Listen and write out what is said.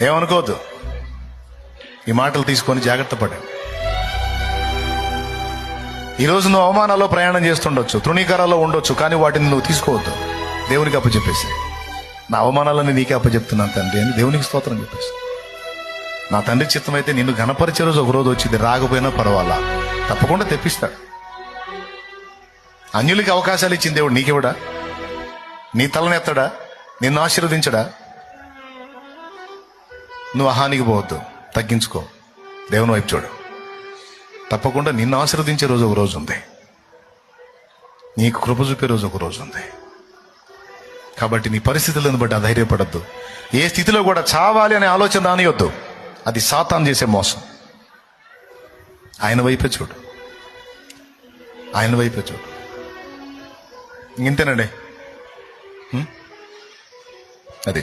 ఏమనుకోవద్దు. ఈ మాటలు తీసుకొని జాగ్రత్త పడాడు. ఈరోజు నువ్వు అవమానాల్లో ప్రయాణం చేస్తుండొచ్చు, తృణీకారాల్లో ఉండొచ్చు, కానీ వాటిని నువ్వు తీసుకోవద్దు. దేవునికి అప్పచెప్పేసి, నా అవమానాలని నీకే అప్పచెప్తున్నాను తండ్రి అని దేవునికి స్తోత్రం చెప్పేసి, నా తండ్రి చిత్తం అయితే నిన్ను ఘనపరిచే రోజు ఒక రోజు వచ్చింది, రాకపోయినా పర్వాలా, తప్పకుండా తెప్పిస్తాడు. అన్యులకి అవకాశాలు ఇచ్చిన దేవుడు నీకెవడా? నీ తలనెత్తడా? నిన్ను ఆశీర్వదించడా? నువ్వు అహానికి పోవద్దు, తగ్గించుకో, దేవుని వైపు చూడు. తప్పకుండా నిన్ను ఆశీర్వదించే రోజు ఒక రోజు ఉంది, నీకు కృప చూపే రోజు ఒక రోజు ఉంది. కాబట్టి నీ పరిస్థితులను బట్టి అధైర్యపడద్దు. ఏ స్థితిలో కూడా చావాలి అనే ఆలోచన రానియొద్దు. అది సాతాను చేసే మోసం. ఆయన వైపే చూడు, ఆయన వైపే చూడు. ఇంతేనండి. అది